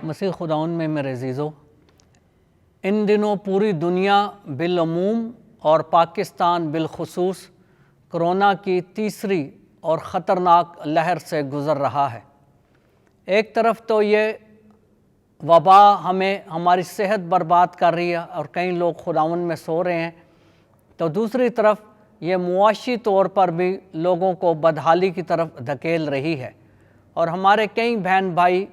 مسیح خداوند میں میرے عزیزو، ان دنوں پوری دنیا بالعموم اور پاکستان بالخصوص کرونا کی تیسری اور خطرناک لہر سے گزر رہا ہے۔ ایک طرف تو یہ وبا ہماری صحت برباد کر رہی ہے اور کئی لوگ خداوند میں سو رہے ہیں، تو دوسری طرف یہ معاشی طور پر بھی لوگوں کو بدحالی کی طرف دھکیل رہی ہے، اور ہمارے کئی بہن بھائی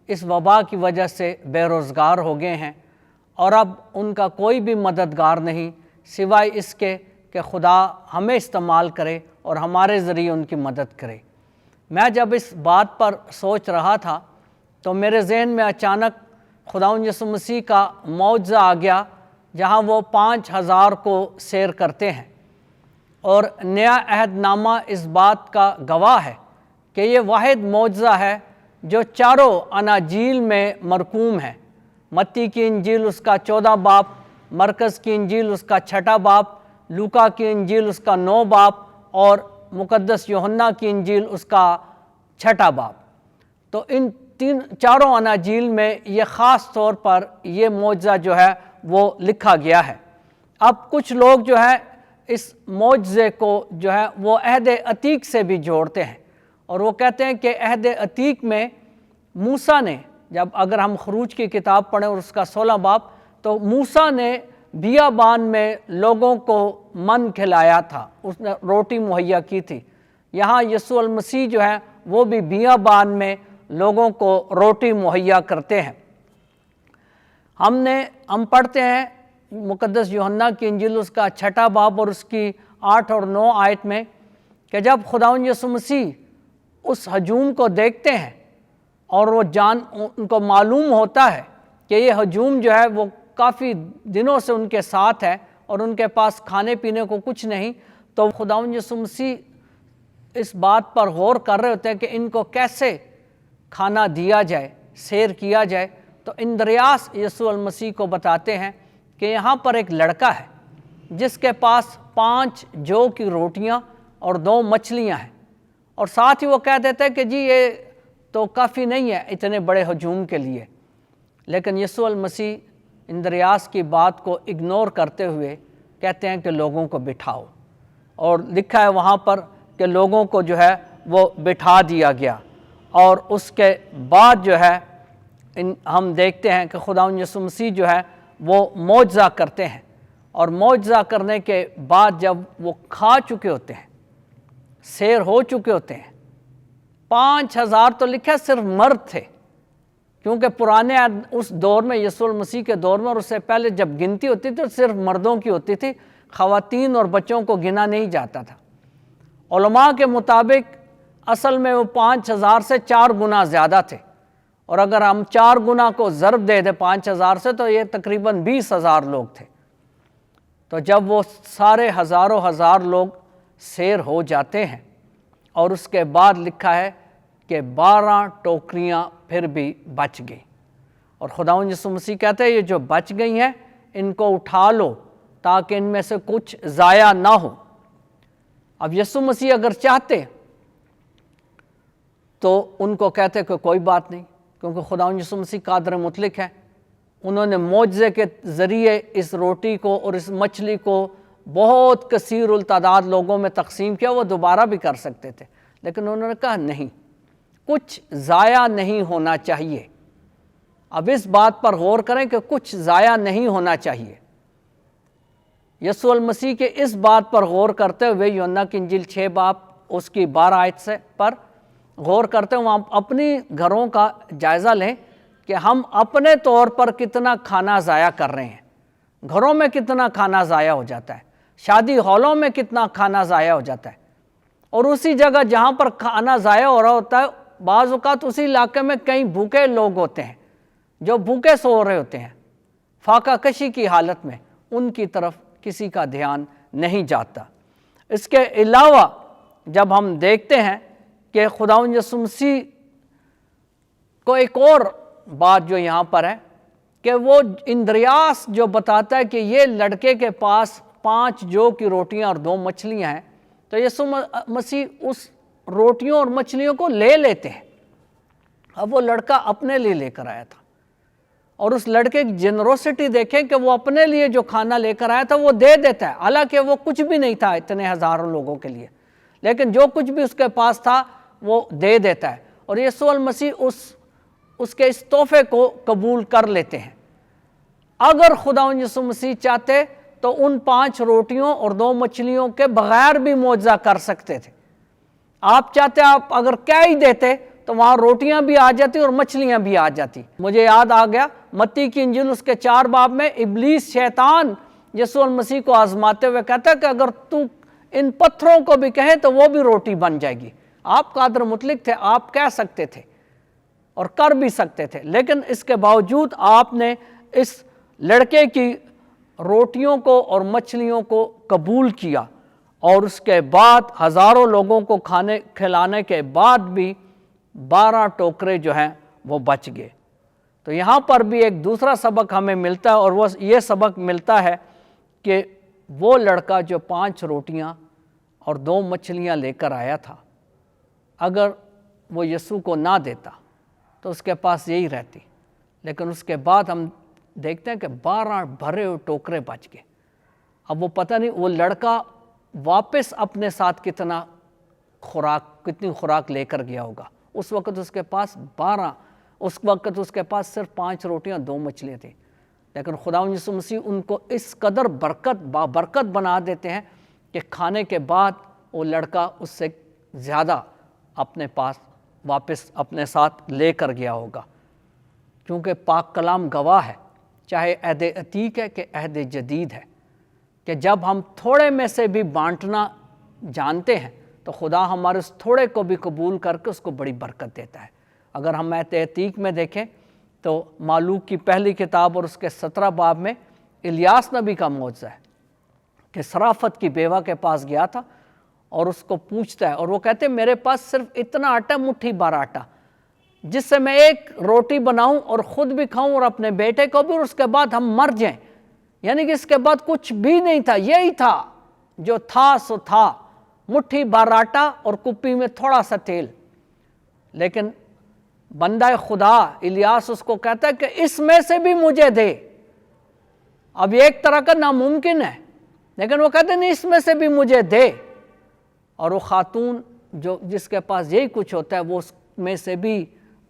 اس وبا کی وجہ سے بے روزگار ہو گئے ہیں، اور اب ان کا کوئی بھی مددگار نہیں سوائے اس کے کہ خدا ہمیں استعمال کرے اور ہمارے ذریعے ان کی مدد کرے۔ میں جب اس بات پر سوچ رہا تھا تو میرے ذہن میں اچانک خداوند یسوع مسیح کا معجزہ آ گیا، جہاں وہ 5000 کو سیر کرتے ہیں، اور نیا عہد نامہ اس بات کا گواہ ہے کہ یہ واحد معجزہ ہے جو چاروں اناجیل میں مرقوم ہے۔ متی کی انجیل اس کا 14 باب، مرکز کی انجیل اس کا 6 باب، لوکا کی انجیل اس کا 9 باب، اور مقدس یوحنا کی انجیل اس کا 6 باب۔ تو ان چاروں اناجیل میں یہ خاص طور پر یہ معجزہ جو ہے وہ لکھا گیا ہے۔ اب کچھ لوگ جو ہے اس معجزے کو جو ہے وہ عہد عتیق سے بھی جوڑتے ہیں، اور وہ کہتے ہیں کہ عہد عتیق میں موسیٰ نے، جب اگر ہم خروج کی کتاب پڑھیں اور اس کا 16 باب، تو موسیٰ نے بیابان میں لوگوں کو من کھلایا تھا، اس نے روٹی مہیا کی تھی۔ یہاں یسوع المسیح جو ہے وہ بھی بیابان میں لوگوں کو روٹی مہیا کرتے ہیں۔ ہم پڑھتے ہیں مقدس یوحنا کی انجیل اس کا 6 باب اور اس کی 8 اور 9 آیت میں کہ جب خداوند یسوع مسیح اس ہجوم کو دیکھتے ہیں اور ان کو معلوم ہوتا ہے کہ یہ ہجوم جو ہے وہ کافی دنوں سے ان کے ساتھ ہے اور ان کے پاس کھانے پینے کو کچھ نہیں، تو خداوند یسوع مسیح اس بات پر غور کر رہے ہوتے ہیں کہ ان کو کیسے کھانا دیا جائے، سیر کیا جائے۔ تو اندریاس یسوع المسیح کو بتاتے ہیں کہ یہاں پر ایک لڑکا ہے جس کے پاس 5 جو کی روٹیاں اور 2 مچھلیاں ہیں، اور ساتھ ہی وہ کہہ دیتے ہیں کہ جی یہ تو کافی نہیں ہے اتنے بڑے ہجوم کے لیے۔ لیکن یسوع المسیح اندریاس کی بات کو اگنور کرتے ہوئے کہتے ہیں کہ لوگوں کو بٹھاؤ، اور لکھا ہے وہاں پر کہ لوگوں کو جو ہے وہ بٹھا دیا گیا۔ اور اس کے بعد جو ہے ہم دیکھتے ہیں کہ خداوند یسوع مسیح جو ہے وہ معجزہ کرتے ہیں، اور معجزہ کرنے کے بعد جب وہ کھا چکے ہوتے ہیں، سیر ہو چکے ہوتے ہیں، 5000 تو لکھا صرف مرد تھے، کیونکہ پرانے اس دور میں یسوع المسیح کے دور میں اور اس سے پہلے جب گنتی ہوتی تھی تو صرف مردوں کی ہوتی تھی، خواتین اور بچوں کو گنا نہیں جاتا تھا۔ علماء کے مطابق اصل میں وہ 5000 سے 4 گنا زیادہ تھے، اور اگر ہم 4 گنا کو ضرب دے دیں 5000 سے تو یہ تقریباً 20,000 لوگ تھے۔ تو جب وہ سارے ہزاروں ہزار لوگ سیر ہو جاتے ہیں، اور اس کے بعد لکھا ہے کہ 12 ٹوکریاں پھر بھی بچ گئی، اور خداوند یسوع مسیح کہتے ہیں یہ جو بچ گئی ہیں ان کو اٹھا لو تاکہ ان میں سے کچھ ضائع نہ ہو۔ اب یسوع مسیح اگر چاہتے تو ان کو کہتے کہ کوئی بات نہیں، کیونکہ خداوند یسوع مسیح قادر مطلق ہے، انہوں نے معجزے کے ذریعے اس روٹی کو اور اس مچھلی کو بہت کثیر التعداد لوگوں میں تقسیم کیا، وہ دوبارہ بھی کر سکتے تھے، لیکن انہوں نے کہا نہیں، کچھ ضائع نہیں ہونا چاہیے۔ اب اس بات پر غور کریں کہ کچھ ضائع نہیں ہونا چاہیے۔ یسوع المسیح کے اس بات پر غور کرتے ہوئے یوحنا کی انجیل 6 باب اس کی 12 آیت سے پر غور کرتے ہوئے ہم اپنی گھروں کا جائزہ لیں کہ ہم اپنے طور پر کتنا کھانا ضائع کر رہے ہیں، گھروں میں کتنا کھانا ضائع ہو جاتا ہے، شادی ہالوں میں کتنا کھانا ضائع ہو جاتا ہے، اور اسی جگہ جہاں پر کھانا ضائع ہو رہا ہوتا ہے بعض اوقات اسی علاقے میں کئی بھوکے لوگ ہوتے ہیں جو بھوکے سو رہے ہوتے ہیں فاقہ کشی کی حالت میں، ان کی طرف کسی کا دھیان نہیں جاتا۔ اس کے علاوہ جب ہم دیکھتے ہیں کہ خداوند یسوع مسیح کو ایک اور بات جو یہاں پر ہے کہ وہ اندریاس جو بتاتا ہے کہ یہ لڑکے کے پاس 5 جو کی روٹیاں اور 2 مچھلیاں ہیں، تو یسوع مسیح اس روٹیوں اور مچھلیوں کو لے لیتے ہیں۔ اب وہ لڑکا اپنے لیے لے کر آیا تھا، اور اس لڑکے کی جنروسٹی دیکھیں کہ وہ اپنے لیے جو کھانا لے کر آیا تھا وہ دے دیتا ہے، حالانکہ وہ کچھ بھی نہیں تھا اتنے ہزاروں لوگوں کے لیے، لیکن جو کچھ بھی اس کے پاس تھا وہ دے دیتا ہے، اور یسوع المسیح اس کے اس تحفے کو قبول کر لیتے ہیں۔ اگر خداوند یسوع مسیح چاہتے تو ان 5 روٹیوں اور 2 مچھلیوں کے بغیر بھی معجزہ کر سکتے تھے۔ آپ چاہتے آپ اگر کیا ہی دیتے تو وہاں روٹیاں بھی آ جاتی اور مچھلیاں بھی آ جاتی۔ مجھے یاد آ گیا متی کی انجیل اس کے 4 باب میں ابلیس شیطان یسوع المسیح کو آزماتے ہوئے کہتا ہے کہ اگر تو ان پتھروں کو بھی کہے تو وہ بھی روٹی بن جائے گی۔ آپ قادر مطلق تھے، آپ کہہ سکتے تھے اور کر بھی سکتے تھے، لیکن اس کے باوجود آپ نے اس لڑکے کی روٹیوں کو اور مچھلیوں کو قبول کیا، اور اس کے بعد ہزاروں لوگوں کو کھلانے کے بعد بھی 12 ٹوکرے جو ہیں وہ بچ گئے۔ تو یہاں پر بھی ایک دوسرا سبق ہمیں ملتا ہے، اور وہ یہ سبق ملتا ہے کہ وہ لڑکا جو 5 روٹیاں اور 2 مچھلیاں لے کر آیا تھا، اگر وہ یسوع کو نہ دیتا تو اس کے پاس یہی رہتی، لیکن اس کے بعد ہم دیکھتے ہیں کہ 12 بھرے ہوئے ٹوکرے بچ گئے۔ اب وہ پتہ نہیں وہ لڑکا واپس اپنے ساتھ کتنی خوراک لے کر گیا ہوگا۔ اس وقت اس کے پاس 12، اس وقت اس کے پاس صرف 5 روٹیاں 2 مچھلیاں تھیں، لیکن خداوند یسوع مسیح ان کو اس قدر برکت بنا دیتے ہیں کہ کھانے کے بعد وہ لڑکا اس سے زیادہ اپنے پاس واپس اپنے ساتھ لے کر گیا ہوگا، کیونکہ پاک کلام گواہ ہے، چاہے عہد عتیق ہے کہ عہد جدید ہے، کہ جب ہم تھوڑے میں سے بھی بانٹنا جانتے ہیں تو خدا ہمارے اس تھوڑے کو بھی قبول کر کے اس کو بڑی برکت دیتا ہے۔ اگر ہم عہد عتیق میں دیکھیں تو مالوک کی پہلی کتاب اور اس کے 17 باب میں الیاس نبی کا معجزہ ہے کہ سرافت کی بیوہ کے پاس گیا تھا اور اس کو پوچھتا ہے، اور وہ کہتے ہیں میرے پاس صرف اتنا آٹا، مٹھی بھر آٹا، جس سے میں ایک روٹی بناؤں اور خود بھی کھاؤں اور اپنے بیٹے کو بھی، اور اس کے بعد ہم مر جائیں۔ یعنی کہ اس کے بعد کچھ بھی نہیں تھا، یہی تھا جو تھا سو تھا، مٹھی بھر آٹا اور کپی میں تھوڑا سا تیل۔ لیکن بندہ خدا الیاس اس کو کہتا ہے کہ اس میں سے بھی مجھے دے۔ اب یہ ایک طرح کا ناممکن ہے، لیکن وہ کہتے ہیں نہیں، اس میں سے بھی مجھے دے۔ اور وہ خاتون جس کے پاس یہی کچھ ہوتا ہے، وہ اس میں سے بھی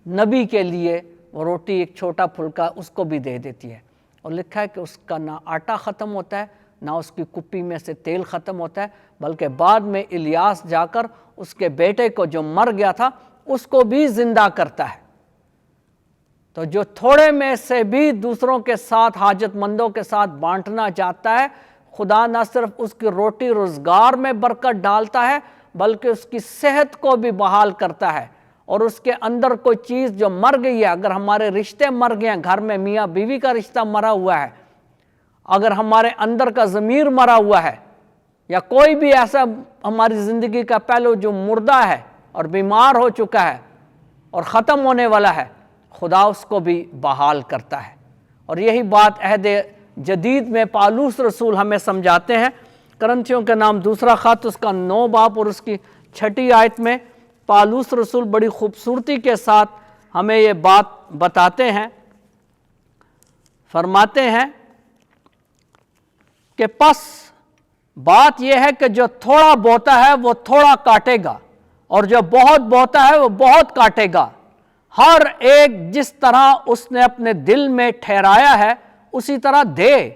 نبی کے لیے وہ روٹی ایک چھوٹا پھلکا اس کو بھی دے دیتی ہے، اور لکھا ہے کہ اس کا نہ آٹا ختم ہوتا ہے نہ اس کی کپی میں سے تیل ختم ہوتا ہے، بلکہ بعد میں الیاس جا کر اس کے بیٹے کو جو مر گیا تھا اس کو بھی زندہ کرتا ہے۔ تو جو تھوڑے میں سے بھی دوسروں کے ساتھ، حاجت مندوں کے ساتھ بانٹنا چاہتا ہے، خدا نہ صرف اس کی روٹی روزگار میں برکت ڈالتا ہے بلکہ اس کی صحت کو بھی بحال کرتا ہے، اور اس کے اندر کوئی چیز جو مر گئی ہے، اگر ہمارے رشتے مر گئے ہیں، گھر میں میاں بیوی کا رشتہ مرا ہوا ہے، اگر ہمارے اندر کا ضمیر مرا ہوا ہے، یا کوئی بھی ایسا ہماری زندگی کا پہلو جو مردہ ہے اور بیمار ہو چکا ہے اور ختم ہونے والا ہے، خدا اس کو بھی بحال کرتا ہے۔ اور یہی بات عہد جدید میں پالوس رسول ہمیں سمجھاتے ہیں۔ کرنتھیوں کے نام دوسرا خط اس کا 9 باب اور اس کی 6 آیت میں پالوس رسول بڑی خوبصورتی کے ساتھ ہمیں یہ بات بتاتے ہیں، فرماتے ہیں کہ پس بات یہ ہے کہ جو تھوڑا بوتا ہے وہ تھوڑا کاٹے گا، اور جو بہت بوتا ہے وہ بہت کاٹے گا۔ ہر ایک جس طرح اس نے اپنے دل میں ٹھہرایا ہے اسی طرح دے،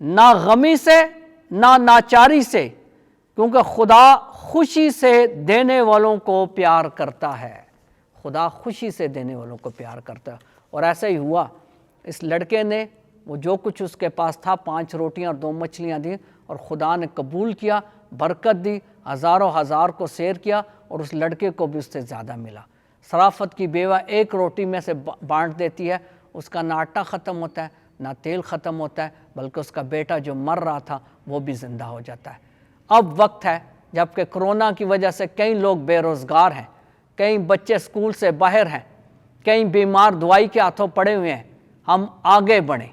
نہ غمی سے نہ ناچاری سے، کیونکہ خدا خوشی سے دینے والوں کو پیار کرتا ہے۔ خدا خوشی سے دینے والوں کو پیار کرتا ہے، اور ایسا ہی ہوا۔ اس لڑکے نے وہ جو کچھ اس کے پاس تھا، 5 روٹیاں اور 2 مچھلیاں دی، اور خدا نے قبول کیا، برکت دی، ہزاروں ہزار کو سیر کیا، اور اس لڑکے کو بھی اس سے زیادہ ملا۔ سرافت کی بیوہ ایک روٹی میں سے بانٹ دیتی ہے، اس کا نہ آٹا ختم ہوتا ہے نہ تیل ختم ہوتا ہے، بلکہ اس کا بیٹا جو مر رہا تھا وہ بھی زندہ ہو جاتا ہے۔ اب وقت ہے جبکہ کرونا کی وجہ سے کئی لوگ بے روزگار ہیں، کئی بچے اسکول سے باہر ہیں، کئی بیمار دوائی کے ہاتھوں پڑے ہوئے ہیں، ہم آگے بڑھیں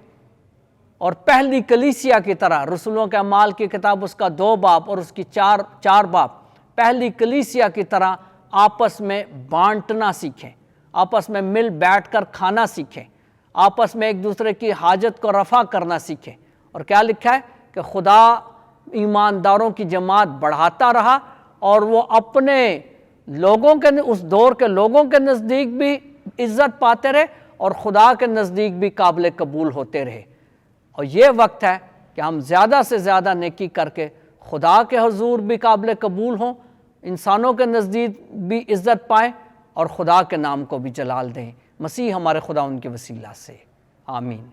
اور پہلی کلیسیا کی طرح، رسولوں کے اعمال کی کتاب اس کا 2 باب اور اس کی 4 باب، پہلی کلیسیا کی طرح آپس میں بانٹنا سیکھیں، آپس میں مل بیٹھ کر کھانا سیکھیں، آپس میں ایک دوسرے کی حاجت کو رفع کرنا سیکھیں۔ اور کیا لکھا ہے کہ خدا ایمانداروں کی جماعت بڑھاتا رہا اور وہ اپنے لوگوں کے اس دور کے لوگوں کے نزدیک بھی عزت پاتے رہے اور خدا کے نزدیک بھی قابل قبول ہوتے رہے۔ اور یہ وقت ہے کہ ہم زیادہ سے زیادہ نیکی کر کے خدا کے حضور بھی قابل قبول ہوں، انسانوں کے نزدیک بھی عزت پائیں اور خدا کے نام کو بھی جلال دیں۔ مسیح ہمارے خدا ان کے وسیلہ سے، آمین۔